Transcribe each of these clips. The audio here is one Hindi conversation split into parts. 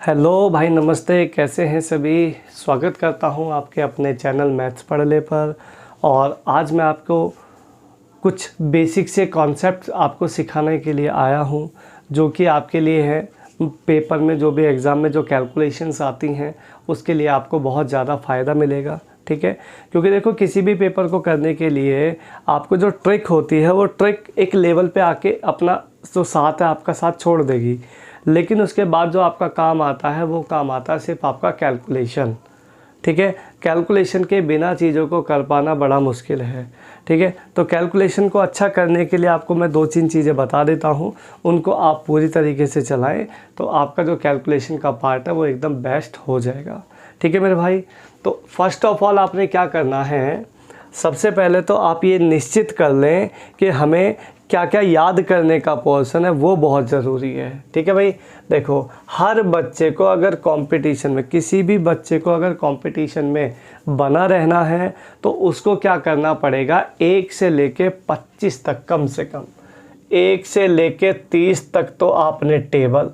हेलो भाई, नमस्ते। कैसे हैं सभी? स्वागत करता हूं आपके अपने चैनल मैथ्स पढ़ ले पर। और आज मैं आपको कुछ बेसिक से कॉन्सेप्ट आपको सिखाने के लिए आया हूं, जो कि आपके लिए है पेपर में, जो भी एग्ज़ाम में जो कैलकुलेशंस आती हैं उसके लिए आपको बहुत ज़्यादा फ़ायदा मिलेगा। ठीक है, क्योंकि देखो किसी भी पेपर को करने के लिए आपको जो ट्रिक होती है वो ट्रिक एक लेवल पे आके अपना जो साथ है आपका साथ छोड़ देगी, लेकिन उसके बाद जो आपका काम आता है वो काम आता है सिर्फ आपका कैलकुलेशन। ठीक है, कैलकुलेशन के बिना चीज़ों को कर पाना बड़ा मुश्किल है। ठीक है, तो कैलकुलेशन को अच्छा करने के लिए आपको मैं 2-3 चीज़ें बता देता हूँ, उनको आप पूरी तरीके से चलाएं तो आपका जो कैलकुलेशन का पार्ट है वो एकदम बेस्ट हो जाएगा। ठीक है मेरे भाई, तो फर्स्ट ऑफ ऑल आपने क्या करना है, सबसे पहले तो आप ये निश्चित कर लें कि हमें क्या क्या याद करने का पोर्शन है, वो बहुत ज़रूरी है। ठीक है भाई, देखो हर बच्चे को अगर कंपटीशन में, किसी भी बच्चे को अगर कंपटीशन में बना रहना है तो उसको क्या करना पड़ेगा, 1 से लेके 25 तक, कम से कम 1 से लेके 30 तक तो आपने टेबल,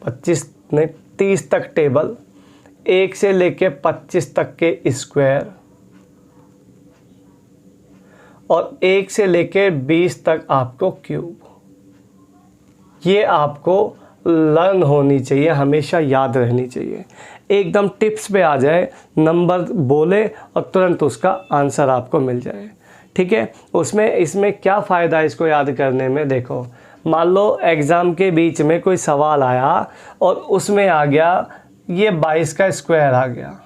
25 नहीं 30 तक टेबल, 1 से लेके 25 तक के स्क्वायर और 1 से लेके 20 तक आपको क्यूब, ये आपको लर्न होनी चाहिए, हमेशा याद रहनी चाहिए। एकदम टिप्स पे आ जाए, नंबर बोले और तुरंत उसका आंसर आपको मिल जाए। ठीक है, उसमें इसमें क्या फ़ायदा है इसको याद करने में, देखो मान लो एग्ज़ाम के बीच में कोई सवाल आया और उसमें आ गया ये 22 का स्क्वायर आ गया,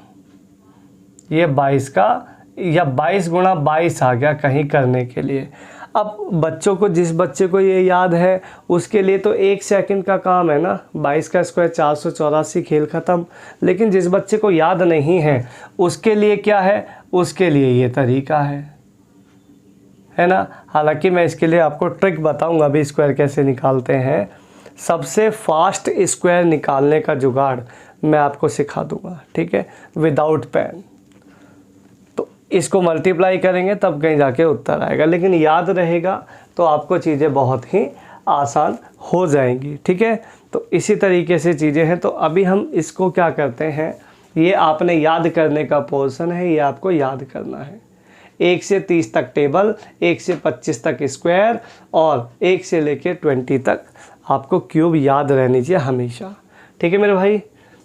ये 22 का या 22 गुणा 22 आ गया कहीं करने के लिए। अब बच्चों को, जिस बच्चे को ये याद है उसके लिए तो 1 सेकंड का काम है ना, 22 का स्क्वायर 484, खेल ख़त्म। लेकिन जिस बच्चे को याद नहीं है उसके लिए क्या है, उसके लिए ये तरीका है ना। हालांकि मैं इसके लिए आपको ट्रिक बताऊंगा अभी, स्क्वायर कैसे निकालते हैं। सबसे फास्ट स्क्वायर निकालने का जुगाड़ मैं आपको सिखा दूंगा। ठीक है, विदाउट पेन। इसको मल्टीप्लाई करेंगे तब कहीं जाके उत्तर आएगा, लेकिन याद रहेगा तो आपको चीज़ें बहुत ही आसान हो जाएंगी। ठीक है, तो इसी तरीके से चीज़ें हैं। तो अभी हम इसको क्या करते हैं, ये आपने याद करने का पोर्शन है, ये आपको याद करना है। 1 से 30 तक टेबल, 1 से 25 तक स्क्वायर और 1 से लेके 20 तक आपको क्यूब याद रहनी चाहिए हमेशा। ठीक है मेरे भाई,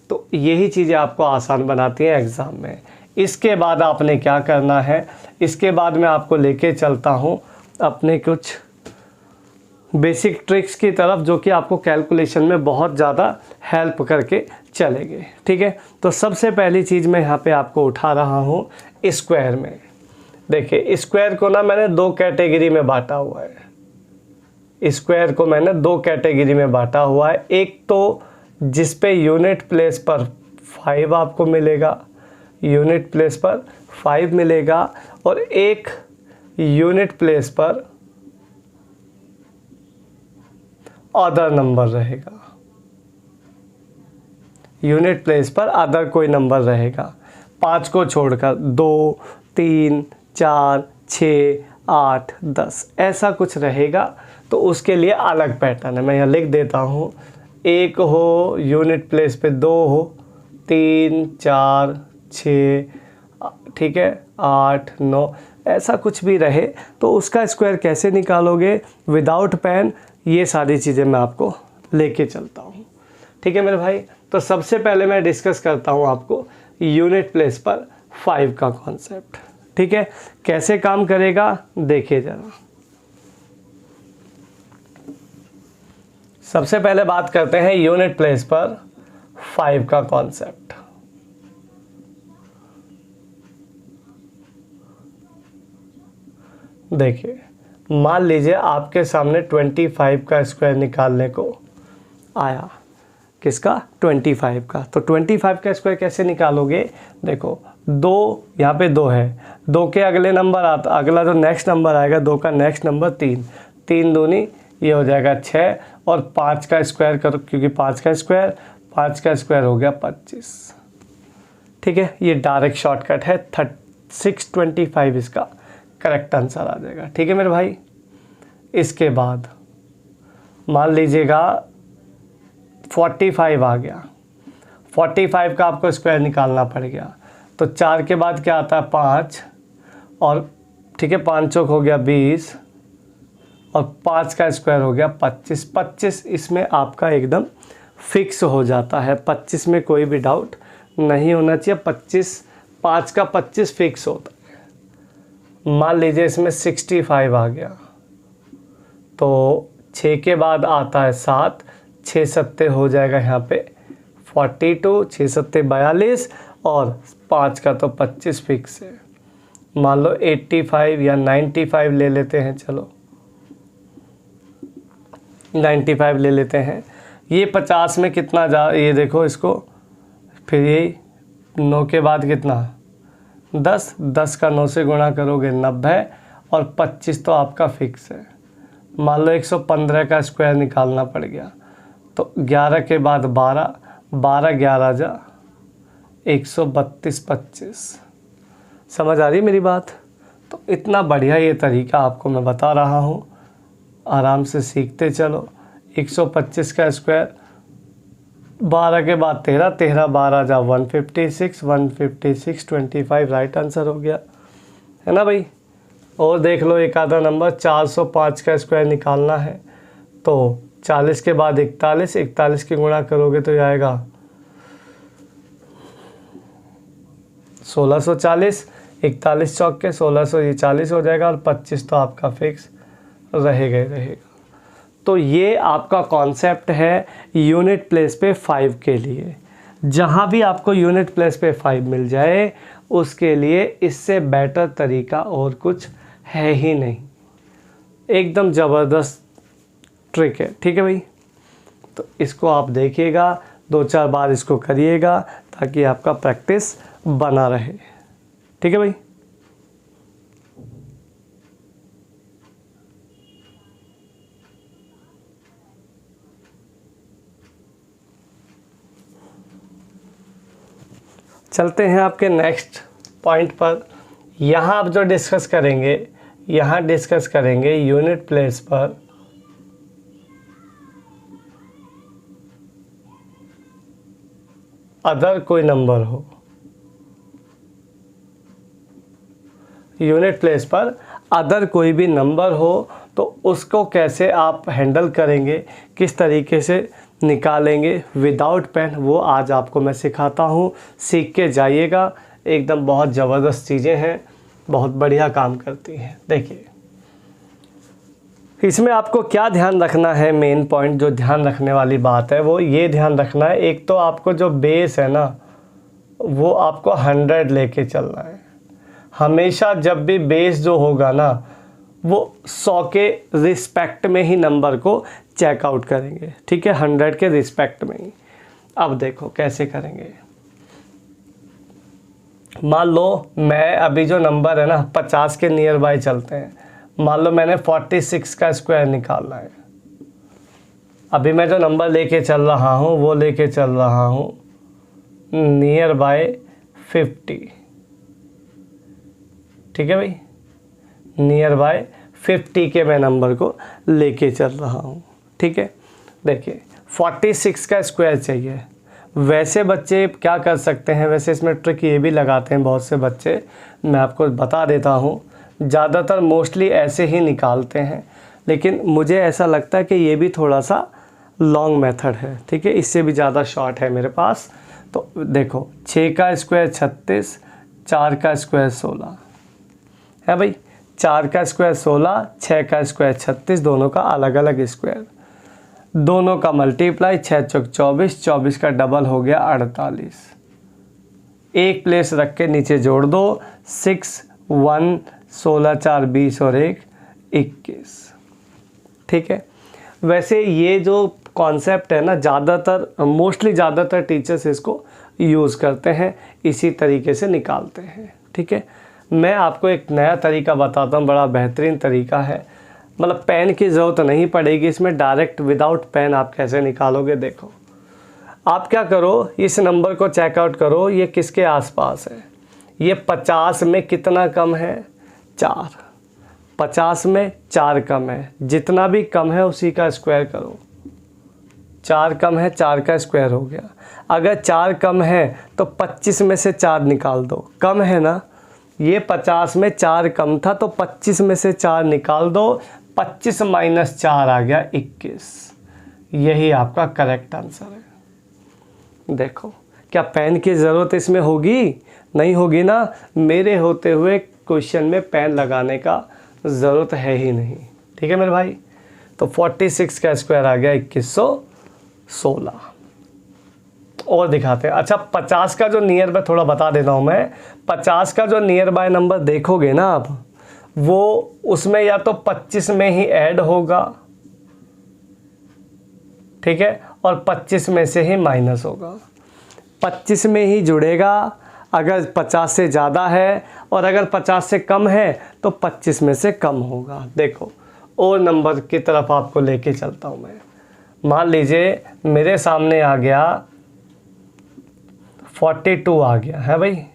तो यही चीज़ें आपको आसान बनाती हैं एग्ज़ाम में। इसके बाद आपने क्या करना है, इसके बाद मैं आपको लेके चलता हूँ अपने कुछ बेसिक ट्रिक्स की तरफ, जो कि आपको कैलकुलेशन में बहुत ज़्यादा हेल्प करके चलेंगे। ठीक है, तो सबसे पहली चीज़ मैं यहाँ पे आपको उठा रहा हूँ स्क्वायर में। देखिए स्क्वायर को ना मैंने 2 कैटेगरी में बांटा हुआ है। स्क्वायर को मैंने 2 कैटेगरी में बांटा हुआ है। एक तो जिस पे यूनिट प्लेस पर 5 आपको मिलेगा, यूनिट प्लेस पर 5 मिलेगा, और एक यूनिट प्लेस पर अदर नंबर रहेगा, यूनिट प्लेस पर अदर कोई नंबर रहेगा, 5 को छोड़कर 2, 3, 4, 6, 8, 10 ऐसा कुछ रहेगा। तो उसके लिए अलग पैटर्न है, मैं यहाँ लिख देता हूँ। 1 हो, यूनिट प्लेस पे 2 हो, 3, 4, 6, ठीक है, 8, 9 ऐसा कुछ भी रहे। तो उसका स्क्वायर कैसे निकालोगे विदाउट पेन, ये सारी चीज़ें मैं आपको लेके चलता हूँ। ठीक है मेरे भाई, तो सबसे पहले मैं डिस्कस करता हूँ आपको यूनिट प्लेस पर 5 का कॉन्सेप्ट। ठीक है, कैसे काम करेगा देखिए ज़रा। सबसे पहले बात करते हैं यूनिट प्लेस पर 5 का कॉन्सेप्ट। देखिए मान लीजिए आपके सामने 25 का स्क्वायर निकालने को आया, किसका, 25 का। तो 25 का स्क्वायर कैसे निकालोगे, देखो 2 यहाँ पे 2 है, 2 के अगले नंबर आता, अगला जो नेक्स्ट नंबर आएगा 2 का नेक्स्ट नंबर 3, 3 दूनी ये हो जाएगा 6, और 5 का स्क्वायर करो, क्योंकि 5 का स्क्वायर हो गया 25। ठीक है, ये डायरेक्ट शॉर्टकट है, 625 इसका करेक्ट आंसर आ जाएगा। ठीक है मेरे भाई, इसके बाद मान लीजिएगा 45 आ गया, 45 का आपको स्क्वायर निकालना पड़ गया। तो 4 के बाद क्या आता है 5, और ठीक है 5 चौक हो गया 20, और 5 का स्क्वायर हो गया 25। 25 इसमें आपका एकदम फिक्स हो जाता है, 25 में कोई भी डाउट नहीं होना चाहिए। 25, 5 का 25 फिक्स होता है। मान लीजिए इसमें 65 आ गया, तो 6 के बाद आता है 7, 6 सत्ते हो जाएगा यहाँ पे 42, 6 सत्ते 42, और 5 का तो 25 फिक्स है। मान लो 85 या 95 ले लेते हैं, चलो 95 ले लेते हैं। ये 50 में कितना ये देखो इसको, फिर ये 9 के बाद कितना 10, 10 का 9 से गुणा करोगे 90, और 25 तो आपका फिक्स है। मान लो 115 का स्क्वायर निकालना पड़ गया, तो 11 के बाद 12, 12 11 जा 132, 25। समझ आ रही मेरी बात? तो इतना बढ़िया ये तरीका आपको मैं बता रहा हूँ, आराम से सीखते चलो। 125 का स्क्वायर, 12 के बाद 13, 13 12 जा 156, 156 25 राइट आंसर हो गया, है ना भाई। और देख लो एक आधा नंबर, 405 का स्क्वायर निकालना है, तो 40 के बाद 41, 41 की गुणा करोगे तो आएगा 1640, 41 चौक के 1640 हो जाएगा, और 25 तो आपका फिक्स रहेगा। तो ये आपका कॉन्सेप्ट है यूनिट प्लेस पे 5 के लिए। जहाँ भी आपको यूनिट प्लेस पे 5 मिल जाए उसके लिए इससे बेटर तरीका और कुछ है ही नहीं, एकदम ज़बरदस्त ट्रिक है, ठीक है भाई। तो इसको आप देखिएगा, 2-4 बार इसको करिएगा ताकि आपका प्रैक्टिस बना रहे, ठीक है भाई। चलते हैं आपके नेक्स्ट पॉइंट पर। यहाँ आप जो डिस्कस करेंगे, यहाँ डिस्कस करेंगे यूनिट प्लेस पर अदर कोई नंबर हो, यूनिट प्लेस पर अदर कोई भी नंबर हो तो उसको कैसे आप हैंडल करेंगे, किस तरीके से निकालेंगे विदाउट पेन, वो आज आपको मैं सिखाता हूँ। सीख के जाइएगा, एकदम बहुत ज़बरदस्त चीज़ें हैं, बहुत बढ़िया काम करती हैं। देखिए इसमें आपको क्या ध्यान रखना है, मेन पॉइंट जो ध्यान रखने वाली बात है वो ये ध्यान रखना है, एक तो आपको जो बेस है ना वो आपको 100 लेके चलना है। हमेशा जब भी बेस जो होगा ना वो 100 के रिस्पेक्ट में ही नंबर को चेकआउट करेंगे, ठीक है, 100 के रिस्पेक्ट में ही। अब देखो कैसे करेंगे। मान लो मैं अभी जो नंबर है ना 50 के नियर बाय चलते हैं, मान लो मैंने 46 का स्क्वायर निकालना है। अभी मैं जो नंबर लेके चल रहा हूँ वो लेके चल रहा हूँ नियर बाय 50, ठीक है भाई, नियर बाय 50 के मैं नंबर को लेके चल रहा हूँ, ठीक है। देखिए 46 का स्क्वायर चाहिए। वैसे बच्चे क्या कर सकते हैं, वैसे इसमें ट्रिक ये भी लगाते हैं बहुत से बच्चे, मैं आपको बता देता हूँ। ज़्यादातर मोस्टली ऐसे ही निकालते हैं, लेकिन मुझे ऐसा लगता है कि ये भी थोड़ा सा लॉन्ग मेथड है, ठीक है, इससे भी ज़्यादा शॉर्ट है मेरे पास। तो देखो 6 का स्क्वायर 36, 4 का स्क्वायर 16 है भाई, 4 का स्क्वायर 16, 6 का स्क्वायर 36, दोनों का अलग अलग स्क्वायर, दोनों का मल्टीप्लाई, 6 चौक 24, 24 का डबल हो गया 48। एक प्लेस रख के नीचे जोड़ दो, 6 1 16 4 20 और 1 21, ठीक है। वैसे ये जो कॉन्सेप्ट है ना ज़्यादातर मोस्टली ज़्यादातर टीचर्स इसको यूज़ करते हैं, इसी तरीके से निकालते हैं, ठीक है। मैं आपको एक नया तरीका बताता हूँ, बड़ा बेहतरीन तरीका है, मतलब पेन की ज़रूरत नहीं पड़ेगी इसमें, डायरेक्ट विदाउट पेन आप कैसे निकालोगे। देखो आप क्या करो, इस नंबर को चेकआउट करो, ये किसके आसपास है, ये 50 में कितना कम है 4, 50 में 4 कम है, जितना भी कम है उसी का स्क्वायर करो, 4 कम है, 4 का स्क्वायर हो गया। अगर 4 कम है तो 25 में से 4 निकाल दो, कम है ना, ये 50 में 4 कम था तो 25 में से 4 निकाल दो, 25 माइनस 4 आ गया 21। यही आपका करेक्ट आंसर है। देखो क्या पेन की ज़रूरत इसमें होगी? नहीं होगी ना। मेरे होते हुए क्वेश्चन में पेन लगाने का ज़रूरत है ही नहीं। ठीक है मेरे भाई। तो 46 का स्क्वायर आ गया 2116। और दिखाते हैं। अच्छा 50 का जो नियर बाय थोड़ा बता देता हूँ मैं। 50 का जो नियर बाय नंबर देखोगे ना आप, वो उसमें या तो 25 में ही ऐड होगा, ठीक है, और 25 में से ही माइनस होगा। 25 में ही जुड़ेगा अगर 50 से ज़्यादा है, और अगर 50 से कम है तो 25 में से कम होगा। देखो और नंबर की तरफ आपको लेके चलता हूँ मैं। मान लीजिए मेरे सामने आ गया 42 आ गया है भाई।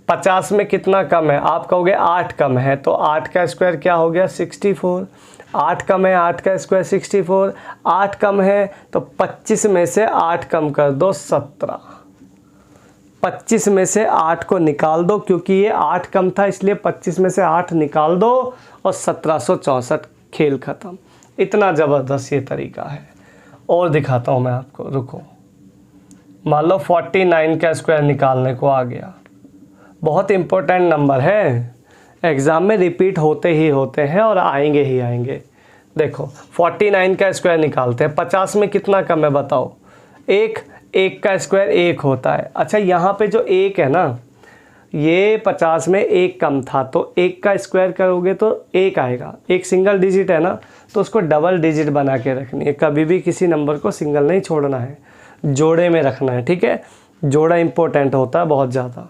50 में कितना कम है? आप कहोगे 8 कम है, तो 8 का स्क्वायर क्या हो गया? 64। 8 कम है, 8 का स्क्वायर 64। 8 कम है तो 25 में से 8 कम कर दो 17। 25 में से 8 को निकाल दो, क्योंकि ये 8 कम था इसलिए 25 में से 8 निकाल दो और 1764। खेल ख़त्म। इतना ज़बरदस्त ये तरीका है। और दिखाता हूँ मैं आपको, रुको। मान लो 49 का स्क्वायर निकालने को आ गया। बहुत इम्पोर्टेंट नंबर है, एग्ज़ाम में रिपीट होते ही होते हैं और आएंगे ही आएंगे। देखो 49 का स्क्वायर निकालते हैं। 50 में कितना कम है बताओ? 1 का स्क्वायर 1 होता है। अच्छा यहाँ पे जो 1 है ना, ये 50 में 1 कम था तो 1 का स्क्वायर करोगे तो 1 आएगा। एक सिंगल डिजिट है ना, तो उसको डबल डिजिट बना के रखनी है। कभी भी किसी नंबर को सिंगल नहीं छोड़ना है, जोड़े में रखना है। ठीक है, जोड़ा इम्पोर्टेंट होता है बहुत ज़्यादा।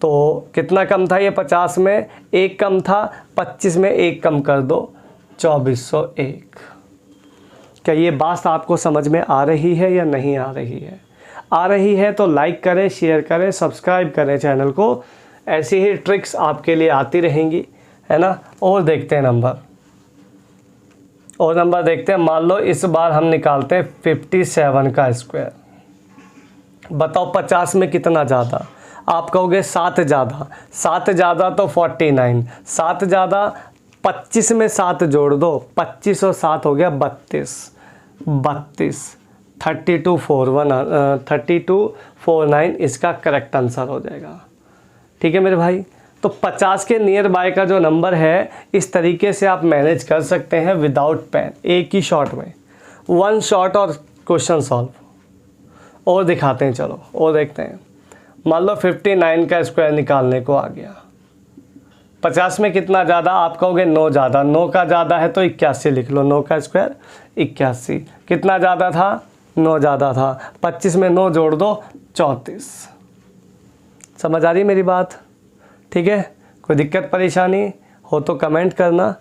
तो कितना कम था ये? 50 में 1 कम था, 25 में 1 कम कर दो 2401। क्या ये बात आपको समझ में आ रही है या नहीं आ रही है? आ रही है तो लाइक करें, शेयर करें, सब्सक्राइब करें चैनल को। ऐसी ही ट्रिक्स आपके लिए आती रहेंगी, है ना। और देखते हैं नंबर, और नंबर देखते हैं। मान लो इस बार हम निकालते हैं 57 का स्क्वायर। बताओ 50 में कितना ज़्यादा? आप कहोगे 7 ज़्यादा। 7 ज़्यादा तो 49। 7 ज़्यादा 25 में 7 जोड़ दो, 25 और 7 हो गया 32। 3249 इसका करेक्ट आंसर हो जाएगा। ठीक है मेरे भाई। तो 50 के नियर बाय का जो नंबर है, इस तरीके से आप मैनेज कर सकते हैं विदाउट पेन, एक ही शॉट में, 1 शॉट और क्वेश्चन सॉल्व। और दिखाते हैं, चलो और देखते हैं। मान लो 59 का स्क्वायर निकालने को आ गया। 50 में कितना ज़्यादा? आप कहोगे 9 ज़्यादा। 9 का ज़्यादा है तो 81 लिख लो। 9 का स्क्वायर 81। कितना ज़्यादा था? 9 ज़्यादा था। 25 में 9 जोड़ दो 34। समझ आ रही मेरी बात? ठीक है। कोई दिक्कत परेशानी हो तो कमेंट करना,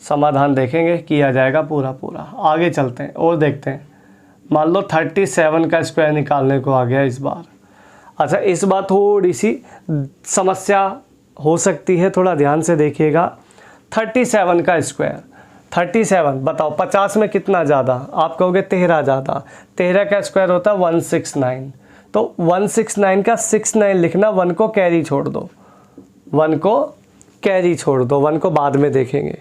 समाधान देखेंगे, किया जाएगा पूरा पूरा। आगे चलते हैं और देखते हैं। मान लो 37 का स्क्वायर निकालने को आ गया इस बार। अच्छा इस बार थोड़ी सी समस्या हो सकती है, थोड़ा ध्यान से देखिएगा। 37 का स्क्वायर, 37 बताओ 50 में कितना ज़्यादा? आप कहोगे 13 ज़्यादा। 13 का स्क्वायर होता है 169। तो 169 का 69 लिखना, 1 को कैरी छोड़ दो, 1 को कैरी छोड़ दो, 1 को बाद में देखेंगे।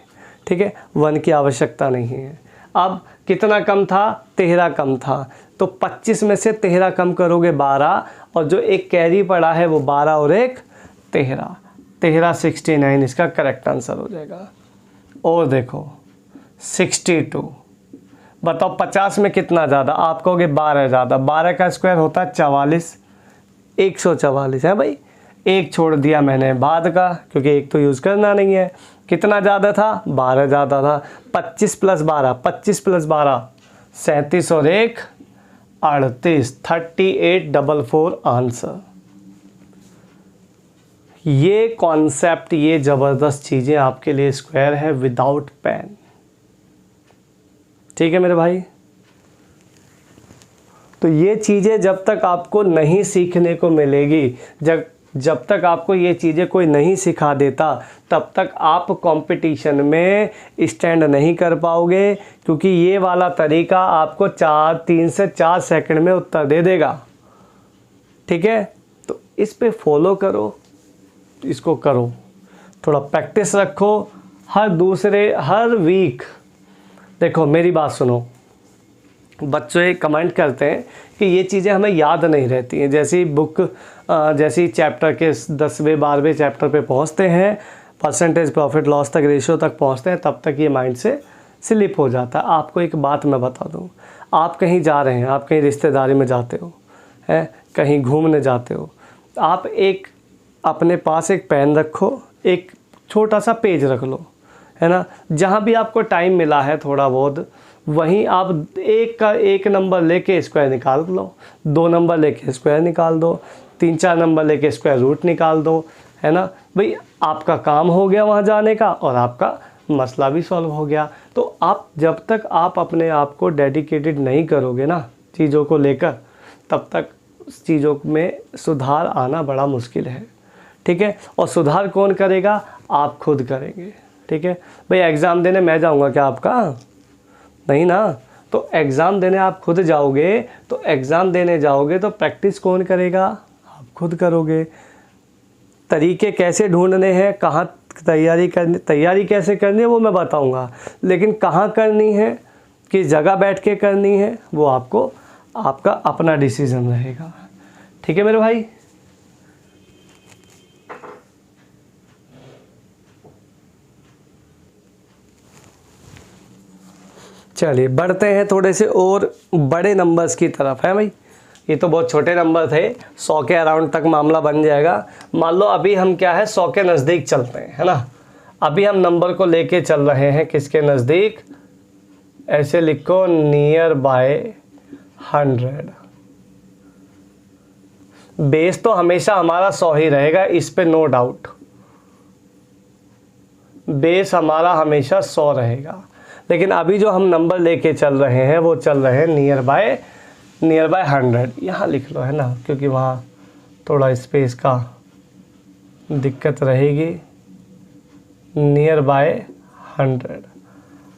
ठीक है, 1 की आवश्यकता नहीं है। अब कितना कम था? 13 कम था। तो 25 में से 13 कम करोगे 12, और जो एक कैरी पड़ा है वो 12 और एक 13। 13 69 इसका करेक्ट आंसर हो जाएगा। और देखो 62। बताओ 50 में कितना ज़्यादा? आप कहोगे 12 ज़्यादा। 12 का स्क्वायर होता है 44। 144 है भाई। एक छोड़ दिया मैंने बाद का, क्योंकि एक तो यूज़ करना नहीं है। कितना ज़्यादा था? 12 ज़्यादा था। 25 + 12, 25 + 12 37 और 1 38, 3844 आंसर। ये कॉन्सेप्ट, ये ज़बरदस्त चीज़ें आपके लिए स्क्वायर है विदाउट पेन। ठीक है मेरे भाई। तो ये चीज़ें जब तक आपको नहीं सीखने को मिलेगी, जब जब तक आपको ये चीज़ें कोई नहीं सिखा देता तब तक आप कंपटीशन में स्टैंड नहीं कर पाओगे, क्योंकि ये वाला तरीका आपको 3 से 4 सेकंड में उत्तर दे देगा। ठीक है, तो इस पे फॉलो करो, इसको करो, थोड़ा प्रैक्टिस रखो। हर वीक देखो मेरी बात सुनो, बच्चे कमेंट करते हैं कि ये चीज़ें हमें याद नहीं रहती हैं। जैसी चैप्टर के 10वें 12वें चैप्टर पे पहुंचते हैं, परसेंटेज प्रॉफिट लॉस तक, रेशियो तक पहुंचते हैं, तब तक ये माइंड से स्लिप हो जाता है। आपको एक बात मैं बता दूं, आप कहीं जा रहे हैं, आप कहीं रिश्तेदारी में जाते हो, है कहीं घूमने जाते हो, आप अपने पास एक पेन रखो, एक छोटा सा पेज रख लो, है ना। जहाँ भी आपको टाइम मिला है थोड़ा बहुत, वहीं आप एक नंबर लेके स्क्वायर निकाल लो, 2 नंबर लेके स्क्वायर निकाल दो, 3-4 नंबर लेके स्क्वायर रूट निकाल दो, है ना भाई। आपका काम हो गया वहाँ जाने का और आपका मसला भी सॉल्व हो गया। तो आप जब तक आप अपने आप को डेडिकेटेड नहीं करोगे ना चीज़ों को लेकर, तब तक चीज़ों में सुधार आना बड़ा मुश्किल है। ठीक है, और सुधार कौन करेगा? आप खुद करेंगे। ठीक है भाई, एग्ज़ाम देने मैं जाऊँगा क्या आपका? नहीं ना। तो एग्ज़ाम देने आप खुद जाओगे, तो एग्ज़ाम देने जाओगे तो प्रैक्टिस कौन करेगा? आप खुद करोगे। तरीके कैसे ढूंढने हैं, कहाँ तैयारी कैसे करनी है वो मैं बताऊंगा, लेकिन कहाँ करनी है, किस जगह बैठ के करनी है, वो आपका अपना डिसीज़न रहेगा। ठीक है मेरे भाई। चलिए बढ़ते हैं थोड़े से और बड़े नंबर्स की तरफ, है भाई। ये तो बहुत छोटे नंबर थे, 100 के अराउंड तक मामला बन जाएगा। मान लो अभी हम क्या है 100 के नज़दीक चलते हैं, है ना। अभी हम नंबर को लेके चल रहे हैं किसके नज़दीक? ऐसे लिखो, नियर बाय 100। बेस तो हमेशा हमारा 100 ही रहेगा, इस पे नो डाउट। बेस हमारा हमेशा 100 रहेगा, लेकिन अभी जो हम नंबर लेके चल रहे हैं वो चल रहे हैं नियर बाय 100। यहाँ लिख लो, है ना, क्योंकि वहाँ थोड़ा स्पेस का दिक्कत रहेगी। Near by 100।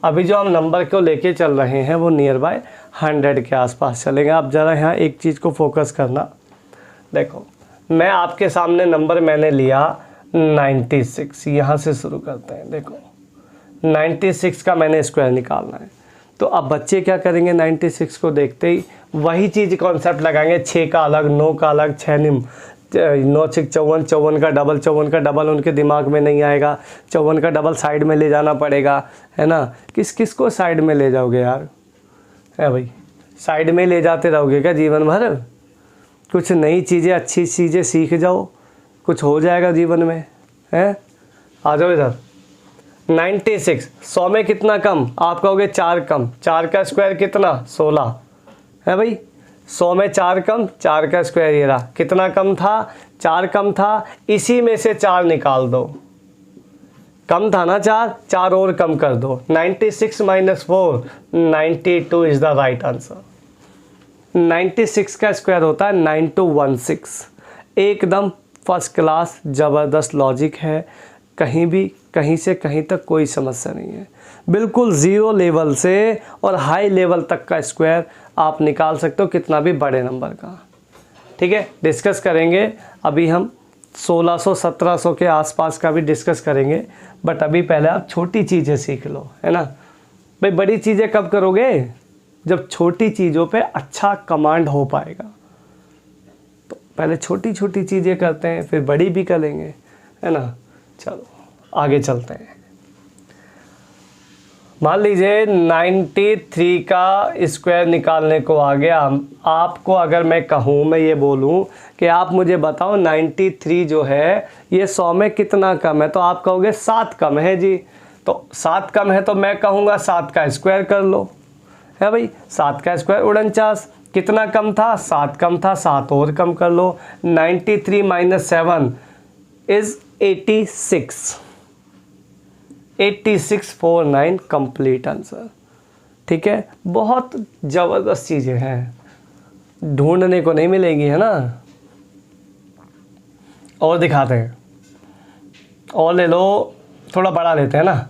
अभी जो हम नंबर को लेके चल रहे हैं वो नियर बाय 100 के आसपास चलेंगे। आप ज़रा यहाँ एक चीज़ को फोकस करना। देखो, मैं आपके सामने नंबर मैंने लिया 96। यहाँ से शुरू करते हैं। देखो 96 का मैंने स्क्वायर निकालना है, तो अब बच्चे क्या करेंगे? 96 को देखते ही वही चीज़ कॉन्सेप्ट लगाएंगे। 6 का अलग, 9 का अलग, 6 9 6 54, 54 का डबल, 54 का डबल उनके दिमाग में नहीं आएगा। 54 का डबल साइड में ले जाना पड़ेगा, है ना। किस को साइड में ले जाओगे यार? है भाई, साइड में ले जाते रहोगे क्या जीवन भर? कुछ नई चीज़ें, अच्छी चीज़ें सीख जाओ, कुछ हो जाएगा जीवन में, है। आ जाओ इधर। 96, 100 में कितना कम? आप कहोगे 4 कम। 4 का स्क्वायर कितना? 16, है भाई। 100 में 4 कम, 4 का स्क्वायर ये रहा। कितना कम था? 4 कम था। इसी में से 4 निकाल दो। कम था ना 4 और कम कर दो। 96 - 4, 92 इज द राइट आंसर। 96 का स्क्वायर होता है 9216। एकदम फर्स्ट क्लास ज़बरदस्त लॉजिक है। कहीं से कहीं तक कोई समस्या नहीं है। बिल्कुल ज़ीरो लेवल से और हाई लेवल तक का स्क्वायर आप निकाल सकते हो, कितना भी बड़े नंबर का। ठीक है, डिस्कस करेंगे। अभी हम 1600 1700 के आसपास का भी डिस्कस करेंगे, बट अभी पहले आप छोटी चीज़ें सीख लो, है ना भाई। बड़ी चीज़ें कब करोगे? जब छोटी चीज़ों पे अच्छा कमांड हो पाएगा। तो पहले छोटी छोटी चीज़ें करते हैं, फिर बड़ी भी करेंगे, है ना। चलो आगे चलते हैं। मान लीजिए 93 का स्क्वायर निकालने को आ गया। आपको अगर मैं कहूँ, मैं ये बोलूँ कि आप मुझे बताओ 93 जो है ये 100 में कितना कम है, तो आप कहोगे 7 कम है जी। तो 7 कम है तो मैं कहूँगा 7 का स्क्वायर कर लो, है भाई। 7 का स्क्वायर 49। कितना कम था? 7 कम था, 7 और कम कर लो। 93 - 7 इज़ 86। 8649 complete answer. ठीक है, बहुत ज़बरदस्त चीज़ें हैं, ढूंढने को नहीं मिलेगी, है ना। और दिखाते हैं, और ले लो, थोड़ा बड़ा लेते हैं ना।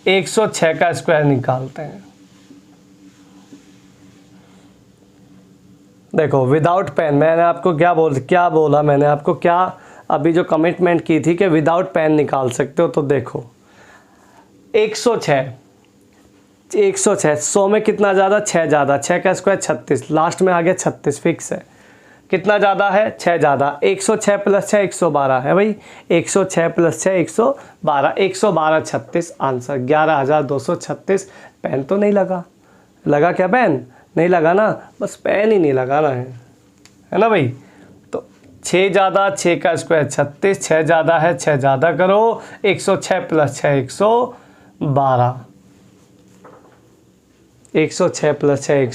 106 का स्क्वायर निकालते हैं। देखो विदाउट पेन, मैंने आपको क्या बोला मैंने आपको, क्या अभी जो कमिटमेंट की थी कि विदाउट पेन निकाल सकते हो। तो देखो 106 100 में कितना ज़्यादा, 6 ज़्यादा, 6 का स्क्वायर 36, लास्ट में आ गया 36 फिक्स है। कितना ज़्यादा है, 6 ज़्यादा, 106 प्लस 6 112 है भाई, 106 प्लस 6 112, 112 36 आंसर 11,236। पेन तो नहीं लगा क्या पेन? नहीं लगा ना, बस पेन ही नहीं लगाना है ना भाई। तो 6 ज़्यादा, 6 का स्क्वायर 36, 6 ज़्यादा है, 6 ज़्यादा करो, 106 प्लस 6 112, 106 प्लस 6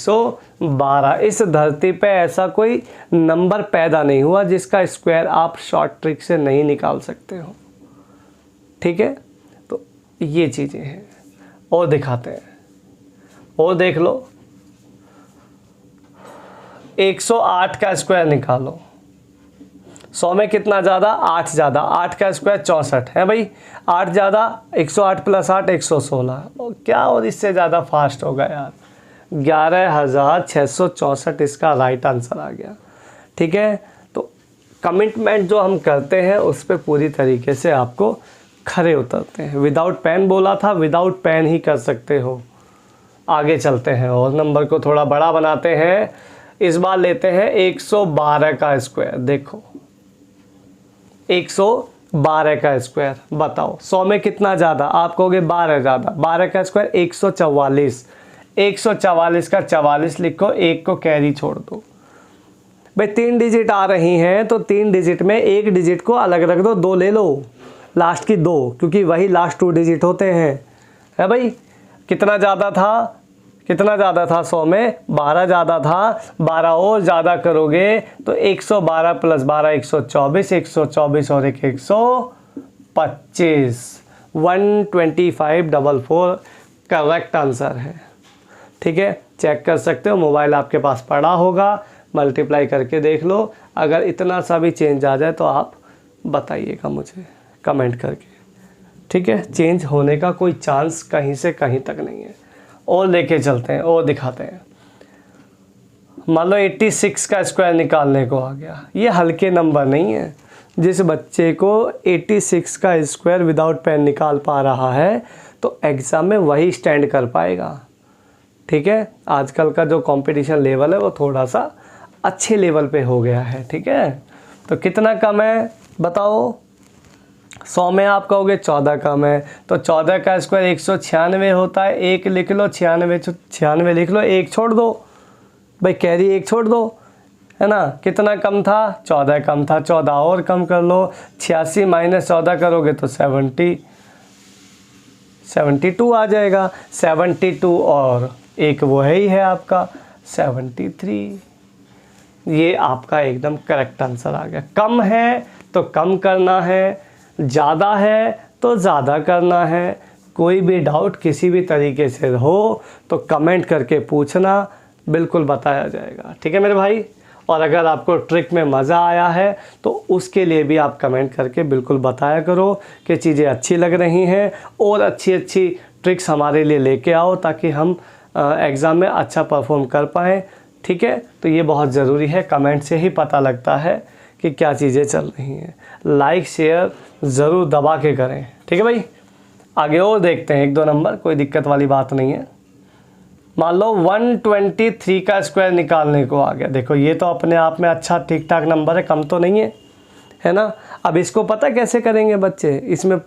112। इस धरती पे ऐसा कोई नंबर पैदा नहीं हुआ जिसका स्क्वायर आप शॉर्ट ट्रिक से नहीं निकाल सकते हो, ठीक है। तो ये चीज़ें हैं, और दिखाते हैं, और देख लो। 108 का स्क्वायर निकालो। 100 में कितना ज़्यादा, 8 ज़्यादा, 8 का स्क्वायर 64 है भाई, 8 ज़्यादा, 108 प्लस 8 116। और क्या और इससे ज़्यादा फास्ट होगा यार, 11,664 इसका राइट आंसर आ गया, ठीक है। तो कमिटमेंट जो हम करते हैं उस पर पूरी तरीके से आपको खरे उतरते हैं। विदाउट पेन बोला था, विदाउट पेन ही कर सकते हो। आगे चलते हैं और नंबर को थोड़ा बड़ा बनाते हैं। इस बार लेते हैं 112 का स्क्वायर। देखो 112 का स्क्वायर बताओ, 100 में कितना ज़्यादा, आप कहोगे 12 ज़्यादा, 12 का स्क्वायर 144, 144 का 44 लिखो, एक को कैरी छोड़ दो भाई। 3 डिजिट आ रही हैं तो 3 डिजिट में एक डिजिट को अलग रख दो, 2 ले लो, लास्ट की 2, क्योंकि वही लास्ट 2 डिजिट होते हैं, है भाई। कितना ज़्यादा था, 100 में 12 ज़्यादा था, 12 और ज़्यादा करोगे तो 112 प्लस 12 124, 124 और 125, 12544 करेक्ट आंसर है, ठीक है। चेक कर सकते हो, मोबाइल आपके पास पड़ा होगा, मल्टीप्लाई करके देख लो। अगर इतना सा भी चेंज आ जाए तो आप बताइएगा मुझे कमेंट करके, ठीक है। चेंज होने का कोई चांस कहीं से कहीं तक नहीं है। और लेके चलते हैं और दिखाते हैं। मान लो 86 का स्क्वायर निकालने को आ गया। ये हल्के नंबर नहीं है। जिस बच्चे को 86 का स्क्वायर विदाउट पेन निकाल पा रहा है तो एग्ज़ाम में वही स्टैंड कर पाएगा, ठीक है। आजकल का जो कंपटीशन लेवल है वो थोड़ा सा अच्छे लेवल पे हो गया है, ठीक है। तो कितना कम है बताओ, 100 में आप कहोगे 14 कम है, तो 14 का स्क्वायर 196 होता है, एक लिख लो, 96 लिख लो, एक छोड़ दो भाई, कैरी एक छोड़ दो, है ना। कितना कम था, 14 कम था, 14 और कम कर लो, 86 माइनस 14 करोगे तो 72 आ जाएगा, 72 और एक वो ही है आपका 73। ये आपका एकदम करेक्ट आंसर आ गया। कम है तो कम करना है, ज़्यादा है तो ज़्यादा करना है। कोई भी डाउट किसी भी तरीके से हो तो कमेंट करके पूछना, बिल्कुल बताया जाएगा, ठीक है मेरे भाई। और अगर आपको ट्रिक में मज़ा आया है तो उसके लिए भी आप कमेंट करके बिल्कुल बताया करो कि चीज़ें अच्छी लग रही हैं, और अच्छी अच्छी ट्रिक्स हमारे लिए लेके आओ ताकि हम एग्ज़ाम में अच्छा परफॉर्म कर पाएँ, ठीक है। तो ये बहुत ज़रूरी है, कमेंट से ही पता लगता है कि क्या चीज़ें चल रही हैं। लाइक शेयर ज़रूर दबा के करें, ठीक है भाई। आगे और देखते हैं 1-2 नंबर, कोई दिक्कत वाली बात नहीं है। मान लो 123 का स्क्वायर निकालने को आ गया। देखो ये तो अपने आप में अच्छा ठीक ठाक नंबर है, कम तो नहीं है ना। अब इसको पता कैसे करेंगे बच्चे, इसमें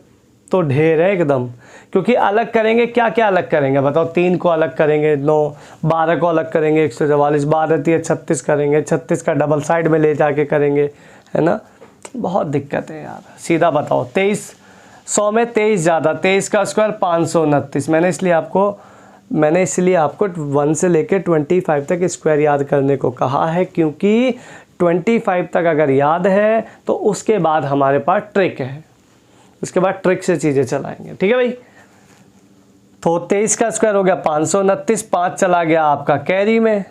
तो ढेर है एकदम, क्योंकि अलग करेंगे, क्या क्या अलग करेंगे बताओ। 3 को अलग करेंगे 9, 12 को अलग करेंगे 144, 12 36 करेंगे, 36 का डबल साइड में ले जाके करेंगे, है ना। बहुत दिक्कत है यार। सीधा बताओ 23, 100 में 23 ज़्यादा, 23 का स्क्वायर 529। मैंने इसलिए आपको 1 से लेकर 25 तक स्क्वायर याद करने को कहा है, क्योंकि 25 तक अगर याद है तो उसके बाद हमारे पास ट्रिक है, उसके बाद ट्रिक से चीज़ें चलाएंगे, ठीक है भाई। तो 23 का स्क्वायर हो गया 529, 5 चला गया आपका कैरी में,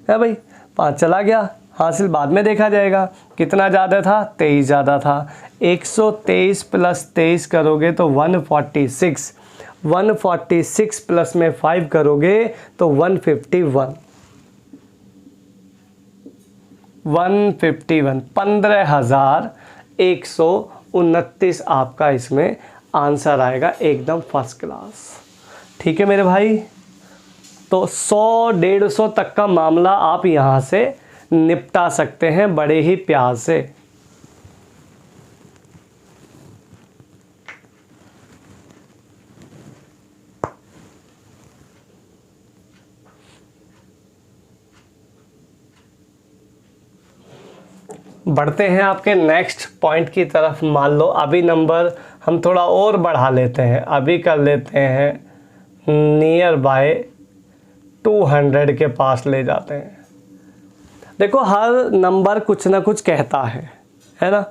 है भाई, 5 चला गया, हासिल बाद में देखा जाएगा। कितना ज़्यादा था? 23 ज़्यादा था। 123 प्लस 23 करोगे तो 146, 146 प्लस में 5 करोगे तो 151, 151, 15,129 आपका इसमें आंसर आएगा, एकदम फर्स्ट क्लास। ठीक है मेरे भाई, तो 100-150 तक का मामला आप यहाँ से निपटा सकते हैं बड़े ही प्यार से। बढ़ते हैं आपके नेक्स्ट पॉइंट की तरफ। मान लो अभी नंबर हम थोड़ा और बढ़ा लेते हैं, अभी कर लेते हैं नियर बाय 200 के पास ले जाते हैं। देखो हर नंबर कुछ ना कुछ कहता है ना।